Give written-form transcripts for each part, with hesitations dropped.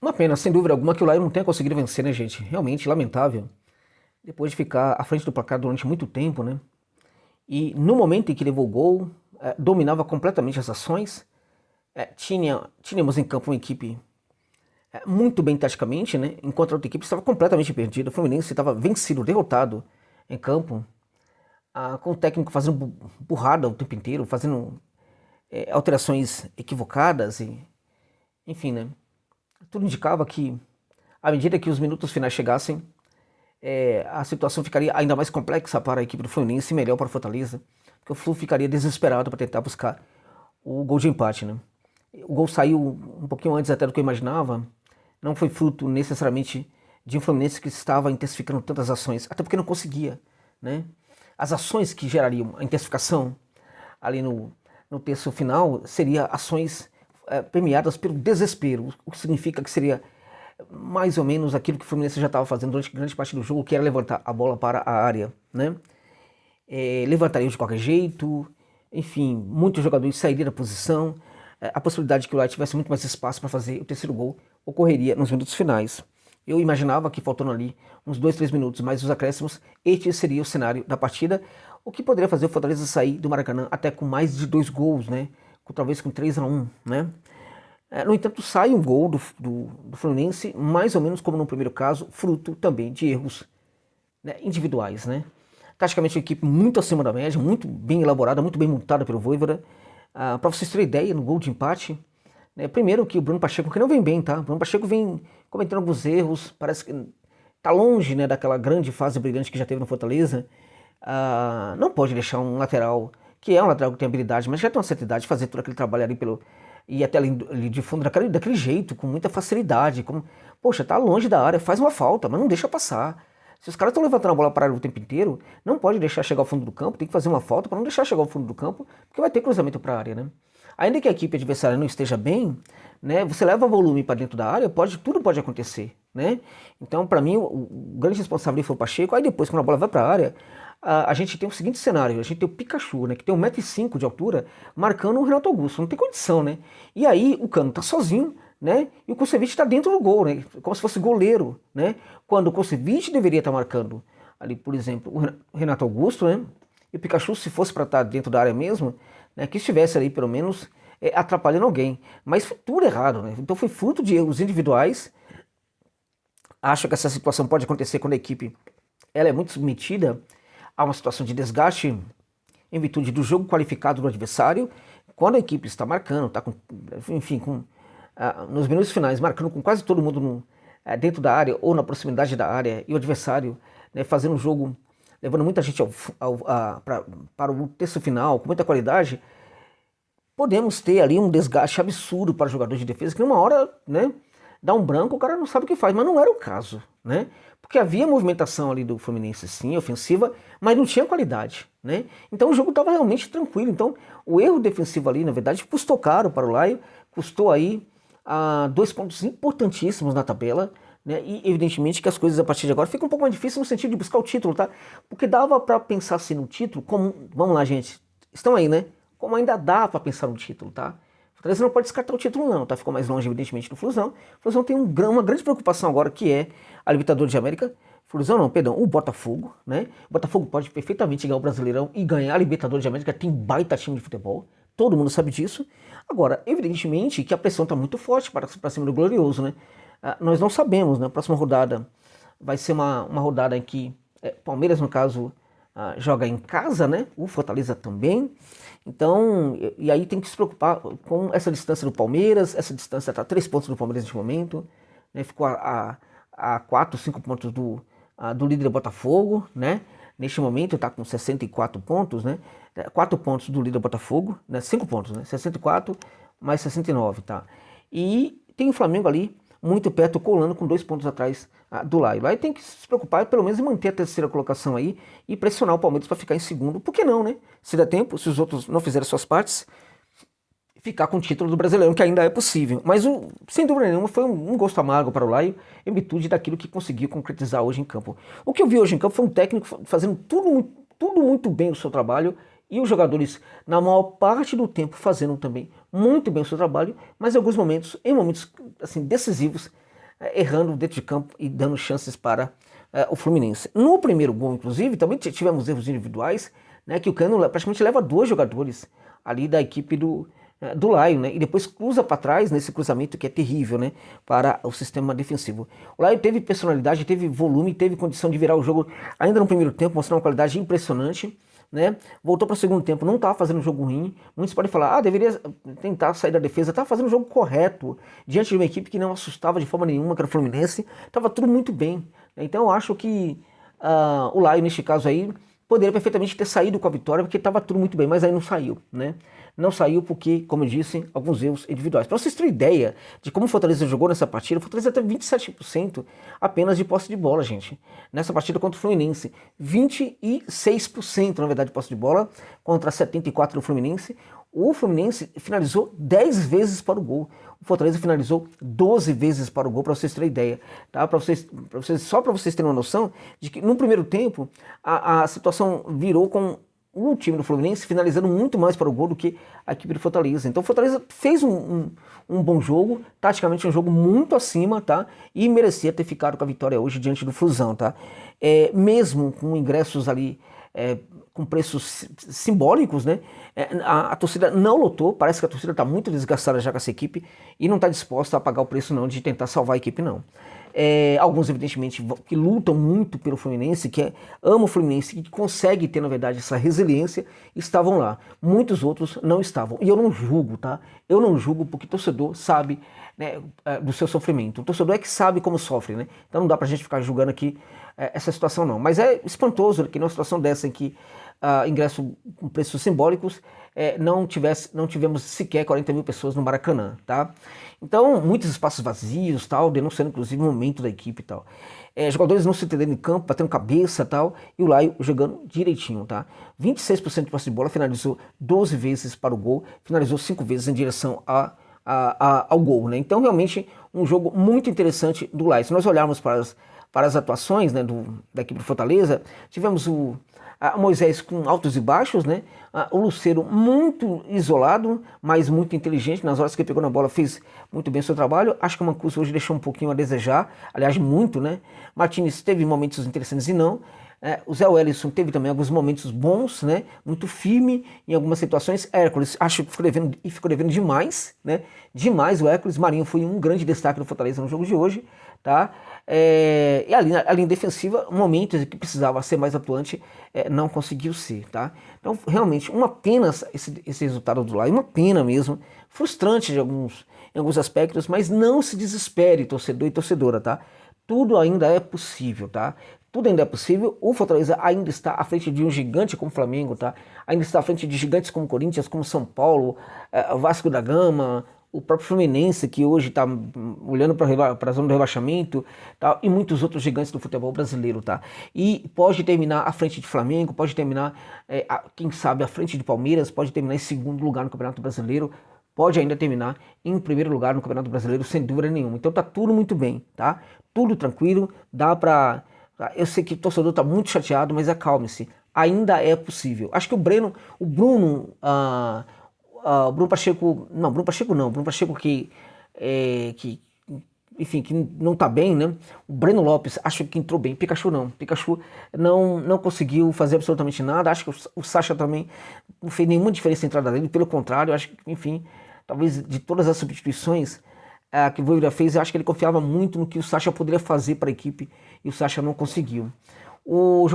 Uma pena, sem dúvida alguma, que o Lion não tenha conseguido vencer, né, gente? Realmente lamentável. Depois de ficar à frente do placar durante muito tempo, né? E no momento em que levou o gol, dominava completamente as ações. Tínhamos em campo uma equipe muito bem taticamente, né? Enquanto a outra equipe estava completamente perdida. O Fluminense estava vencido, derrotado em campo, com o técnico fazendo burrada o tempo inteiro, fazendo alterações equivocadas e, enfim, né? Tudo indicava que, à medida que os minutos finais chegassem, a situação ficaria ainda mais complexa para a equipe do Fluminense e melhor para o Fortaleza, porque o Flu ficaria desesperado para tentar buscar o gol de empate, né? O gol saiu um pouquinho antes até do que eu imaginava, não foi fruto necessariamente de um Fluminense que estava intensificando tantas ações, até porque não conseguia, né? As ações que gerariam a intensificação ali no terço final seria ações permeadas pelo desespero, o que significa que seria mais ou menos aquilo que o Fluminense já estava fazendo durante grande parte do jogo, que era levantar a bola para a área, né? Levantaria de qualquer jeito, enfim, muitos jogadores sairiam da posição, a possibilidade de que o Light tivesse muito mais espaço para fazer o terceiro gol ocorreria nos minutos finais. Eu imaginava que faltando ali uns 2, 3 minutos mais os acréscimos, este seria o cenário da partida, o que poderia fazer o Fortaleza sair do Maracanã até com mais de 2 gols, né? Talvez com 3-1, né? No entanto, sai um gol do Fluminense, mais ou menos como no primeiro caso, fruto também de erros, né, individuais, né? Taticamente, uma equipe muito acima da média, muito bem elaborada, muito bem montada pelo Vojvoda. Para vocês terem ideia, no gol de empate, né, primeiro que o Bruno Pacheco, que não vem bem, tá? O Bruno Pacheco vem cometendo alguns erros, parece que tá longe, né, daquela grande fase brilhante que já teve no Fortaleza. Não pode deixar um lateral, que é um lateral que tem habilidade, mas já tem uma certa idade, fazer todo aquele trabalho ali e até ali de fundo daquele jeito, com muita facilidade. Poxa, tá longe da área, faz uma falta, mas não deixa passar. Se os caras estão levantando a bola para a área o tempo inteiro, não pode deixar chegar ao fundo do campo, tem que fazer uma falta para não deixar chegar ao fundo do campo, porque vai ter cruzamento para a área, né? Ainda que a equipe adversária não esteja bem, né, você leva volume para dentro da área, tudo pode acontecer, né? Então, para mim, o grande responsável foi o Pacheco. Aí depois, quando a bola vai para a área, a gente tem o seguinte cenário: a gente tem o Pikachu, né, que tem 1,5 m de altura, marcando o Renato Augusto, não tem condição, né? E aí o Cano tá sozinho, né? E o Kusevich está dentro do gol, né? Como se fosse goleiro, né? Quando o Kusevich deveria estar marcando ali, por exemplo, o Renato Augusto, né? E o Pikachu, se fosse para estar dentro da área mesmo, né, que estivesse ali pelo menos atrapalhando alguém. Mas foi tudo errado, né? Então foi fruto de erros individuais. Acho que essa situação pode acontecer quando a equipe ela é muito submetida a uma situação de desgaste em virtude do jogo qualificado do adversário. Quando a equipe está marcando, está enfim, nos minutos finais, marcando com quase todo mundo dentro da área ou na proximidade da área, e o adversário, né, fazendo um jogo, levando muita gente para o terço final, com muita qualidade, podemos ter ali um desgaste absurdo para o jogador de defesa, que numa hora, né, dá um branco, o cara não sabe o que faz, mas não era o caso, né? Porque havia movimentação ali do Fluminense, sim, ofensiva, mas não tinha qualidade, né? Então o jogo estava realmente tranquilo. Então o erro defensivo ali, na verdade, custou caro para o Laio, custou aí 2 pontos importantíssimos na tabela, né? E evidentemente que as coisas a partir de agora ficam um pouco mais difíceis no sentido de buscar o título, tá? Porque dava para pensar assim no título, como, vamos lá, gente, estão aí, né? Como ainda dá para pensar no título, tá? Fortaleza não pode descartar o título não, tá? Ficou mais longe, evidentemente, do Flusão. O Flusão tem uma grande preocupação agora, que é a Libertadores de América. Flusão não, perdão, o Botafogo, né? O Botafogo pode perfeitamente ganhar o Brasileirão e ganhar a Libertadores de América, tem baita time de futebol, todo mundo sabe disso. Agora, evidentemente que a pressão está muito forte para cima do Glorioso, né? Nós não sabemos, né? A próxima rodada vai ser uma rodada em que Palmeiras, no caso, joga em casa, né? O Fortaleza também. Então, e aí tem que se preocupar com essa distância do Palmeiras. Essa distância está a 3 pontos do Palmeiras neste momento, né? Ficou a 4, 5 pontos do líder Botafogo, né? Neste momento está com 64 pontos, né? 4 pontos do líder Botafogo, né? 5 pontos, né? 64 mais 69, tá? E tem o Flamengo ali muito perto, colando com 2 pontos atrás do Laio. Lá tem que se preocupar pelo menos em manter a terceira colocação aí e pressionar o Palmeiras para ficar em segundo. Por que não, né? Se der tempo, se os outros não fizerem suas partes, ficar com o título do Brasileirão, que ainda é possível. Mas, sem dúvida nenhuma, foi um gosto amargo para o Laio, em virtude daquilo que conseguiu concretizar hoje em campo. O que eu vi hoje em campo foi um técnico fazendo tudo muito bem o seu trabalho, e os jogadores, na maior parte do tempo, fazendo também muito bem o seu trabalho, mas em alguns momentos, assim, decisivos, errando dentro de campo e dando chances para o Fluminense. No primeiro gol, inclusive, também tivemos erros individuais, né, que o Cano praticamente leva 2 jogadores ali da equipe do Lion, né, e depois cruza para trás nesse cruzamento que é terrível, né, para o sistema defensivo. O Lion teve personalidade, teve volume, teve condição de virar o jogo ainda no primeiro tempo, mostrando uma qualidade impressionante, né? Voltou para o segundo tempo, não estava fazendo um jogo ruim. Muitos podem falar, deveria tentar sair da defesa, estava fazendo um jogo correto diante de uma equipe que não assustava de forma nenhuma, que era o Fluminense, estava tudo muito bem, né? Então eu acho que o Lion, neste caso aí, poderia perfeitamente ter saído com a vitória, porque estava tudo muito bem, mas aí não saiu, né? Não saiu porque, como eu disse, alguns erros individuais. Para vocês terem ideia de como o Fortaleza jogou nessa partida, o Fortaleza teve 27% apenas de posse de bola, gente. Nessa partida contra o Fluminense, 26% na verdade de posse de bola contra 74% do Fluminense. O Fluminense finalizou 10 vezes para o gol. O Fortaleza finalizou 12 vezes para o gol, para vocês terem ideia. Tá? Só para vocês terem uma noção de que no primeiro tempo a situação virou com o time do Fluminense finalizando muito mais para o gol do que a equipe do Fortaleza. Então o Fortaleza fez um bom jogo, taticamente um jogo muito acima, tá? E merecia ter ficado com a vitória hoje diante do Flusão, tá? Mesmo com ingressos ali com preços simbólicos, né? A torcida não lotou, parece que a torcida está muito desgastada já com essa equipe e não está disposta a pagar o preço não de tentar salvar a equipe não. Alguns evidentemente que lutam muito pelo Fluminense, que amam o Fluminense, que conseguem ter na verdade essa resiliência, estavam lá. Muitos outros não estavam. E eu não julgo, tá? Eu não julgo porque o torcedor sabe, né, do seu sofrimento. O torcedor é que sabe como sofre, né? Então não dá pra gente ficar julgando aqui essa situação não. Mas é espantoso que numa situação dessa em que ingresso com preços simbólicos, não tivemos sequer 40 mil pessoas no Maracanã, tá? Então, muitos espaços vazios, tal, denunciando inclusive o momento da equipe e tal. Jogadores não se entendendo em campo, batendo cabeça tal, e o Laio jogando direitinho, tá? 26% de posse de bola, finalizou 12 vezes para o gol, finalizou 5 vezes em direção ao gol, né? Então, realmente, um jogo muito interessante do Laio. Se nós olharmos para as atuações, né, da equipe do Fortaleza, tivemos o Moisés com altos e baixos, né? O Lucero muito isolado, mas muito inteligente. Nas horas que ele pegou na bola, fez muito bem o seu trabalho. Acho que o Mancuso hoje deixou um pouquinho a desejar, aliás, muito, né? Martínez teve momentos interessantes e não. O Zé Wellison teve também alguns momentos bons, né? Muito firme em algumas situações. Hércules, acho que ficou devendo demais, né? Demais o Hércules. Marinho foi um grande destaque do Fortaleza no jogo de hoje, tá? E a linha defensiva, momentos em que precisava ser mais atuante, não conseguiu ser, tá? Então, realmente, uma pena esse resultado do Lion, uma pena mesmo, frustrante em alguns aspectos, mas não se desespere, torcedor e torcedora, tá? Tudo ainda é possível, tá? Tudo ainda é possível. O Fortaleza ainda está à frente de um gigante como o Flamengo, tá? Ainda está à frente de gigantes como Corinthians, como São Paulo, Vasco da Gama, o próprio Fluminense, que hoje está olhando para a zona do rebaixamento, tá? E muitos outros gigantes do futebol brasileiro, tá? E pode terminar à frente de Flamengo, pode terminar, quem sabe, à frente de Palmeiras, pode terminar em segundo lugar no Campeonato Brasileiro, pode ainda terminar em primeiro lugar no Campeonato Brasileiro, sem dúvida nenhuma. Então tá tudo muito bem, tá? Tudo tranquilo, dá pra... Eu sei que o torcedor tá muito chateado, mas acalme-se. Ainda é possível. Acho que o Bruno Pacheco, não, Bruno Pacheco enfim, que não tá bem, né? O Breno Lopes, acho que entrou bem. Pikachu não conseguiu fazer absolutamente nada. Acho que o Sacha também não fez nenhuma diferença na entrada dele, pelo contrário, acho que, enfim, talvez de todas as substituições que o Voivoda fez, eu acho que ele confiava muito no que o Sacha poderia fazer para a equipe e o Sacha não conseguiu. O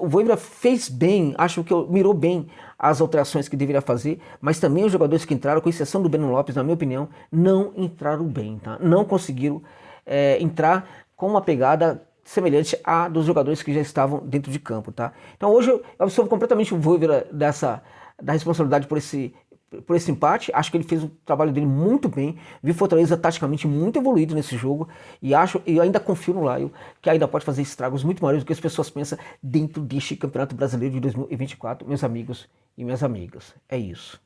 Voivoda fez bem, acho que mirou bem as alterações que deveria fazer, mas também os jogadores que entraram, com exceção do Breno Lopes, na minha opinião, não entraram bem, tá? Não conseguiram entrar com uma pegada semelhante à dos jogadores que já estavam dentro de campo, tá? Então hoje eu absolvo completamente o Voivoda da responsabilidade por esse empate. Acho que ele fez o trabalho dele muito bem, vi Fortaleza taticamente muito evoluído nesse jogo e eu ainda confio no Laio, que ainda pode fazer estragos muito maiores do que as pessoas pensam dentro deste Campeonato Brasileiro de 2024, meus amigos e minhas amigas. É isso.